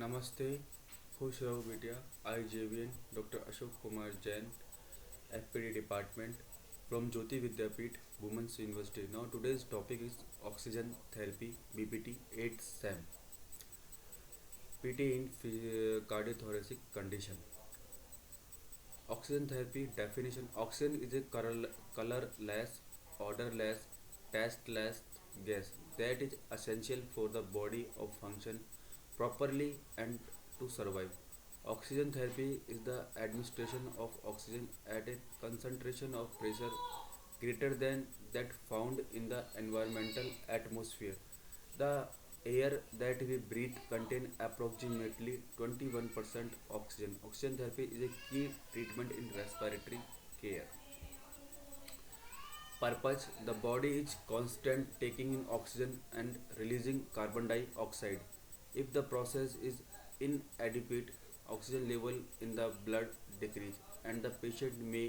Namaste, खुश रहो बेटिया. IJVN Dr. Ashok Kumar Jain, FPD Department from Jyoti Vidyapeeth, Women's University. Now today's topic is oxygen therapy, BPT 8 SAM. PT in cardiothoracic condition. Oxygen therapy definition: oxygen is a colorless, odorless, tasteless gas that is essential for the body of function properly and to survive. Oxygen therapy is the administration of oxygen at a concentration of pressure greater than that found in the environmental atmosphere. The air that we breathe contains approximately 21% oxygen. Oxygen therapy is a key treatment in respiratory care. Purpose: the body is constant taking in oxygen and releasing carbon dioxide. If the process is inadequate, oxygen level in the blood decrease and the patient may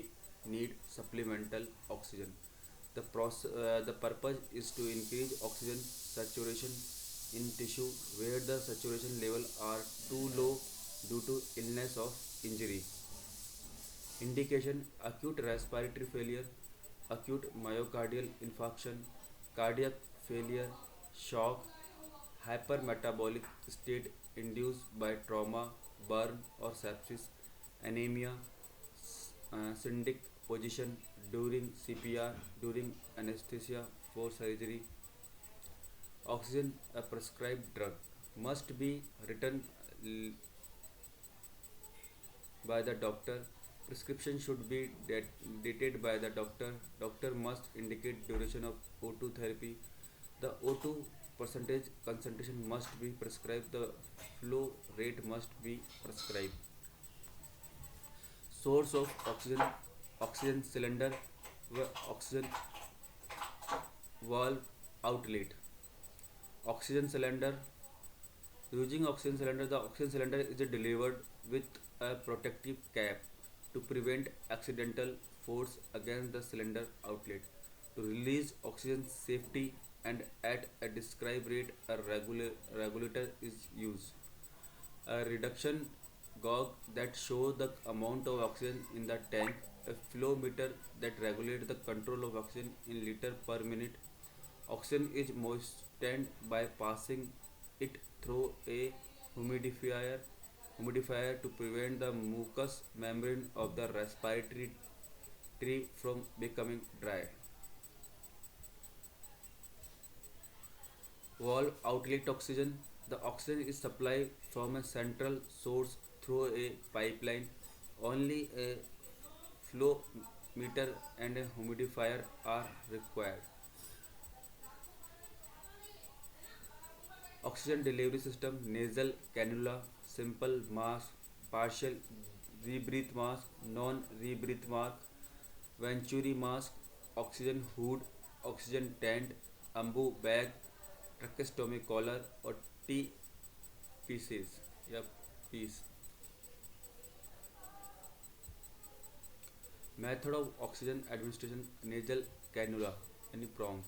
need supplemental oxygen. The purpose is to increase oxygen saturation in tissue where the saturation level are too low due to illness or injury. Indication: acute respiratory failure, acute myocardial infarction, cardiac failure, shock, hypermetabolic state induced by trauma, burn or sepsis, anemia, syndic position during CPR, during anesthesia for surgery. Oxygen, a prescribed drug, must be written by the doctor. Prescription should be dated by the doctor. Doctor must indicate duration of O2 therapy. The O2 percentage concentration must be prescribed. The flow rate must be prescribed. Source of oxygen: oxygen cylinder, oxygen valve, outlet. Oxygen cylinder: using oxygen cylinder, the oxygen cylinder is delivered with a protective cap to prevent accidental force against the cylinder outlet. To release oxygen safety and at a described rate, a regulator is used. A reduction gauge that shows the amount of oxygen in the tank, a flow meter that regulates the control of oxygen in liter per minute. Oxygen is moistened by passing it through a humidifier humidifier to prevent the mucous membrane of the respiratory tree from becoming dry. Valve outlet: oxygen. The oxygen is supplied from a central source through a pipeline. Only a flow meter and a humidifier are required. Oxygen delivery system: nasal cannula, simple mask, partial rebreathe mask, non-rebreathe mask, Venturi mask, oxygen hood, oxygen tent, ambu bag, tracheostomy collar or T pieces. Yep, piece. Method of oxygen administration: nasal cannula, any prongs.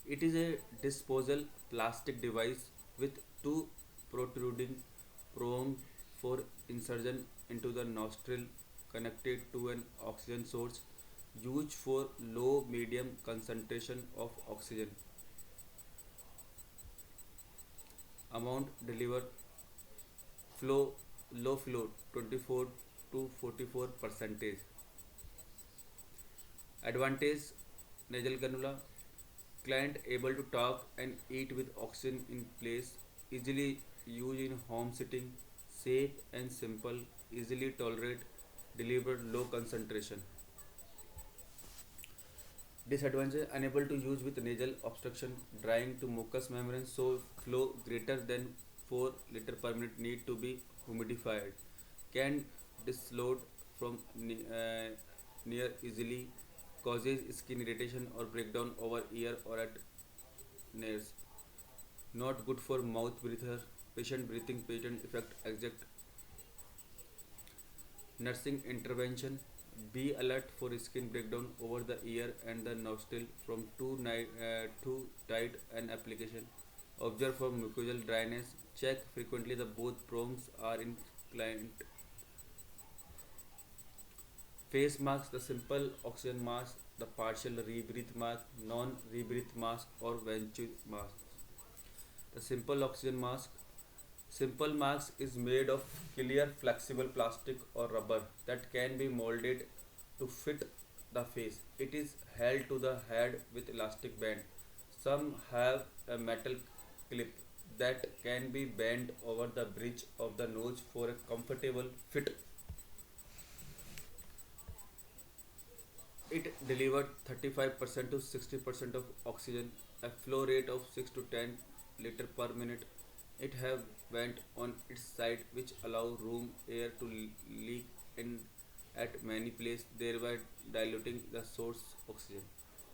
It is a disposable plastic device with two protruding prongs for insertion into the nostril connected to an oxygen source used for low medium concentration of oxygen. Amount delivered: flow low flow 24 to 44 percentage. Advantage: nasal cannula, client able to talk and eat with oxygen in place, easily used in home setting, safe and simple, easily tolerate, delivered low concentration. Disadvantage: unable to use with nasal obstruction, drying to mucous membrane, so flow greater than 4 liter per minute need to be humidified. Can dislodge from near easily, causes skin irritation or breakdown over ear or at nares. Not good for mouth breather, patient breathing patent effect exact. Nursing intervention: be alert for skin breakdown over the ear and the nostril from too tight an application. Observe for mucosal dryness, Check frequently the both prongs are in client. Face masks, the simple oxygen mask, the partial rebreathe mask, non-rebreathe mask or venture mask. The simple oxygen mask. Simple mask is made of clear flexible plastic or rubber that can be molded to fit the face. It is held to the head with elastic band. Some have a metal clip that can be bent over the bridge of the nose for a comfortable fit. It delivered 35% to 60% of oxygen, a flow rate of 6 to 10 liter per minute. It have vent on its side which allow room air to leak in at many places, thereby diluting the source oxygen.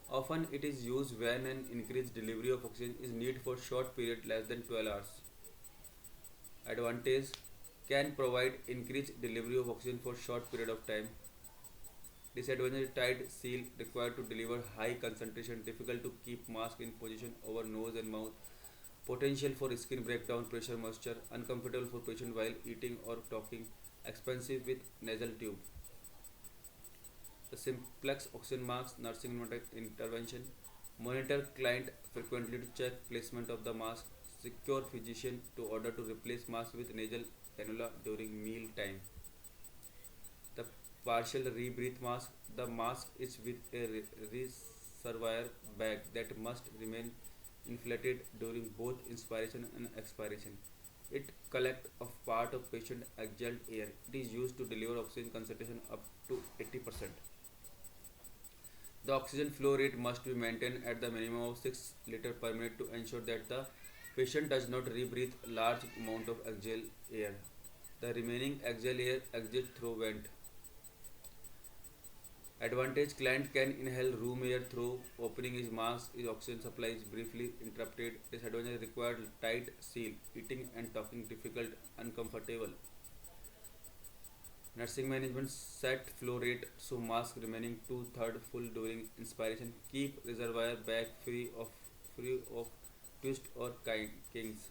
Often it is used when an increased delivery of oxygen is needed for short period less than 12 hours. Advantage: can provide increased delivery of oxygen for short period of time. Disadvantage: tight seal required to deliver high concentration, difficult to keep mask in position over nose and mouth, potential for skin breakdown, pressure, moisture, uncomfortable for patient while eating or talking, expensive with nasal tube. The simplex oxygen mask nursing intervention. Monitor client frequently to check placement of the mask. Secure physician to order to replace mask with nasal cannula during meal time. The partial rebreathe mask. The mask is with a reservoir bag that must remain inflated during both inspiration and expiration. It collects a part of patient exhaled air. It is used to deliver oxygen concentration up to 80%. The oxygen flow rate must be maintained at the minimum of 6 liters per minute to ensure that the patient does not rebreathe large amount of exhaled air. The remaining exhaled air exits through vent. Advantage: client can inhale room air through opening his mask. His oxygen supply is briefly interrupted. Disadvantage: required tight seal. Eating and talking difficult, uncomfortable. Nursing management: set flow rate so mask remaining two-third full during inspiration. Keep reservoir bag free of twist or kinks.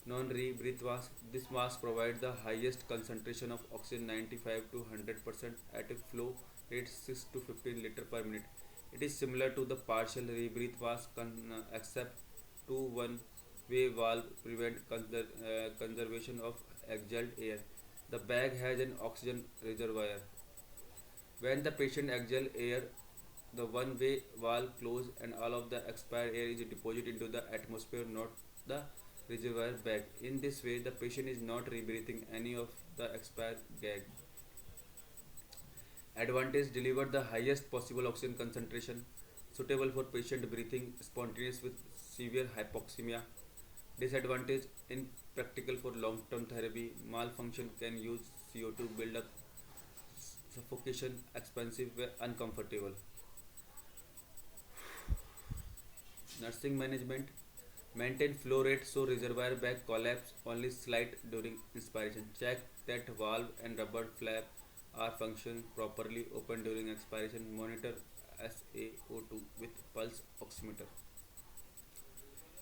Non-rebreathe mask. This mask provides the highest concentration of oxygen 95 to 100% at a flow rate 6 to 15 liters per minute. It is similar to the partial rebreathe mask except to one way valve prevent conservation of exhaled air. The bag has an oxygen reservoir. When the patient exhales air, the one-way valve closes and all of the expired air is deposited into the atmosphere, not the reservoir bag. In this way, the patient is not rebreathing any of the expired gas. Advantage: deliver the highest possible oxygen concentration, suitable for patient breathing spontaneous with severe hypoxemia. Disadvantage: impractical for long-term therapy, malfunction can use CO2 buildup, suffocation, expensive, uncomfortable. Nursing management: maintain flow rate so reservoir bag collapse only slight during inspiration. Check that valve and rubber flap are functioning properly. Open during expiration. Monitor SaO2 with pulse oximeter.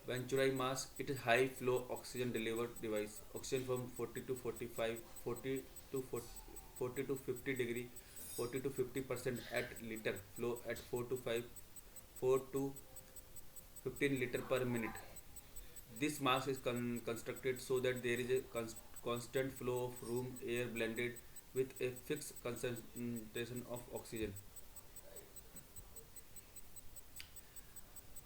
Venturi mask. It is high flow oxygen delivered device. Oxygen from 40 to 45, 40 to 40, 40 to 50 degree, 40 to 50% at liter flow at 4 to 5, 4 to 15 liter per minute. This mask is constructed so that there is a constant flow of room air blended with a fixed concentration of oxygen.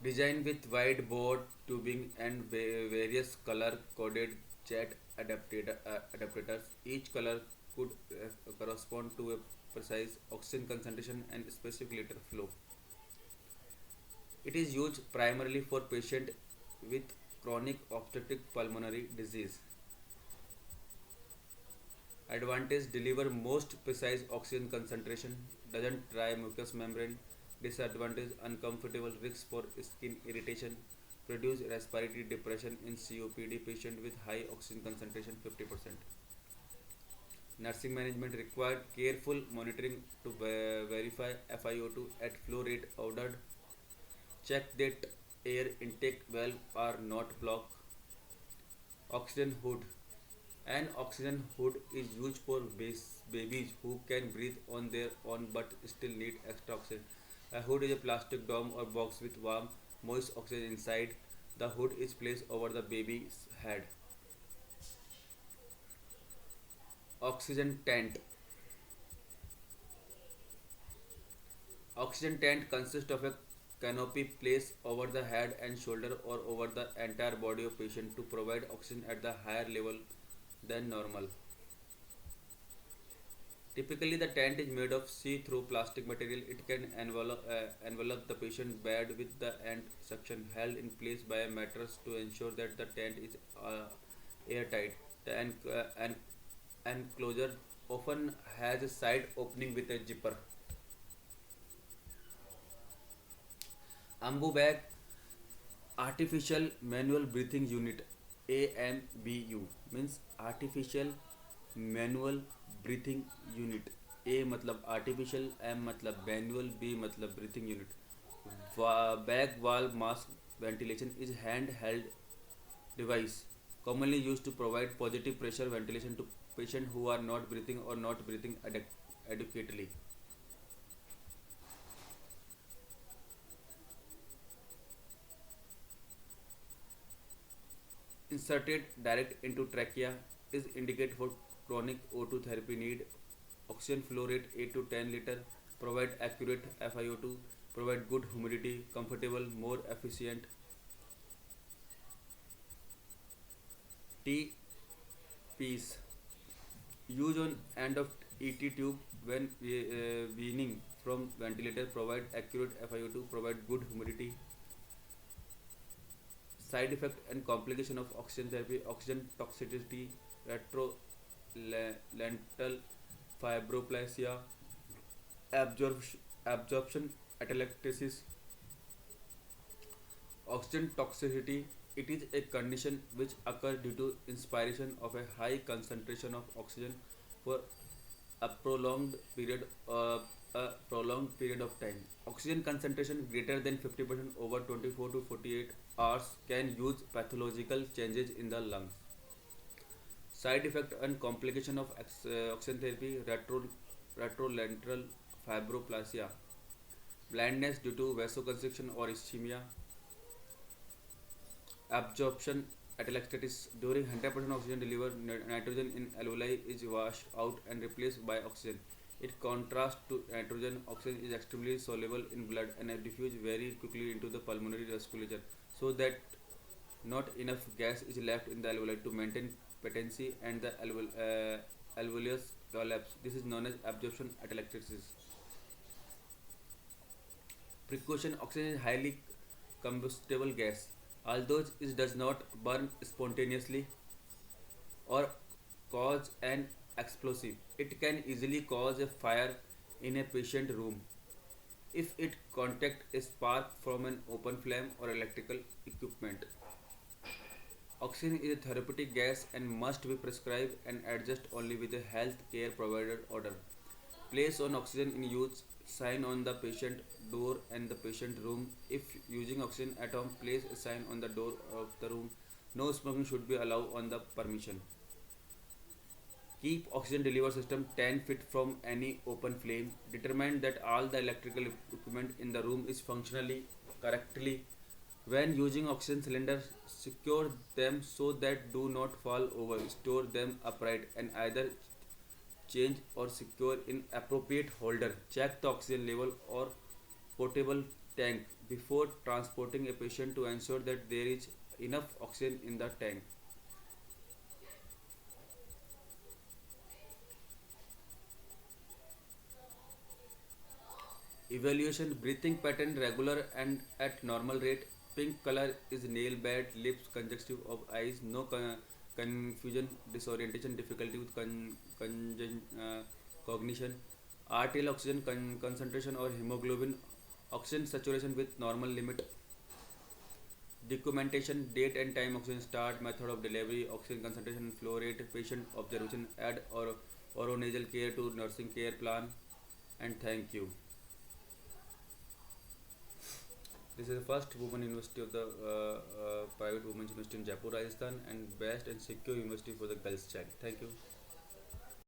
Designed with wide bore tubing and various color coded jet adapters, each color could correspond to a precise oxygen concentration and specific liter flow. It is used primarily for patients with chronic obstructive pulmonary disease. Advantage: deliver most precise oxygen concentration, doesn't dry mucous membrane. Disadvantage: uncomfortable, risks for skin irritation, produce respiratory depression in COPD patient with high oxygen concentration 50%. Nursing management: required careful monitoring to verify FiO2 at flow rate ordered. Check that air intake valve are not blocked. Oxygen hood. An oxygen hood is used for babies who can breathe on their own but still need extra oxygen. A hood is a plastic dome or box with warm, moist oxygen inside. The hood is placed over the baby's head. Oxygen tent. Oxygen tent consists of a canopy placed over the head and shoulder or over the entire body of patient to provide oxygen at the higher level than normal. Typically, the tent is made of see-through plastic material. It can envelop the patient bed with the end section held in place by a mattress to ensure that the tent is airtight. The enclosure often has a side opening with a zipper. Ambu bag, artificial manual breathing unit, AMBU, means artificial manual breathing unit. A मतलब artificial, M मतलब manual, B मतलब breathing unit. Bag valve mask ventilation is handheld device commonly used to provide positive pressure ventilation to patients who are not breathing or not breathing adequately. Inserted direct into trachea is indicated for chronic O2 therapy need. Oxygen flow rate 8 to 10 liter. Provide accurate FiO2. Provide good humidity. Comfortable, more efficient. T piece used on end of ET tube when weaning from ventilator. Provide accurate FiO2. Provide good humidity. Side effect and complication of oxygen therapy: oxygen toxicity, retrolental fibroplasia, absorption atelectasis. Oxygen toxicity, it is a condition which occurs due to inspiration of a high concentration of oxygen for a prolonged period of time. Oxygen concentration greater than 50% over 24 to 48 hours can use pathological changes in the lungs. Side effect and complication of oxygen therapy: retrolental fibroplasia, blindness due to vasoconstriction or ischemia, absorption atelectasis. During 100% oxygen delivered, nitrogen in alveoli is washed out and replaced by oxygen. It contrasts to nitrogen. Oxygen is extremely soluble in blood and diffuses very quickly into the pulmonary vasculature, so that not enough gas is left in the alveoli to maintain patency and the alveolus collapse. This is known as absorption atelectasis. Precaution: oxygen is highly combustible gas. Although it does not burn spontaneously or cause an explosive, it can easily cause a fire in a patient room if it contact a spark from an open flame or electrical equipment. Oxygen is a therapeutic gas and must be prescribed and adjusted only with a health care provider order. Place on oxygen in use sign on the patient door and the patient room. If using oxygen at home, place a sign on the door of the room. No smoking should be allowed on the permission. Keep oxygen delivery system 10 feet from any open flame. Determine that all the electrical equipment in the room is functionally correctly. When using oxygen cylinders, secure them so that do not fall over. Store them upright and either change or secure in appropriate holder. Check the oxygen level or portable tank before transporting a patient to ensure that there is enough oxygen in the tank. Evaluation: breathing pattern regular and at normal rate. Pink color is nail bed, lips, congestive of eyes, no confusion, disorientation, difficulty with cognition. Arterial oxygen concentration or hemoglobin, oxygen saturation with normal limit. Documentation: date and time oxygen start, method of delivery, oxygen concentration, flow rate, patient observation. Add or oronasal care to nursing care plan. And thank you. This is the first women university of the private women's university in Jaipur, Rajasthan, and best and secure university for the girls' child. Thank you.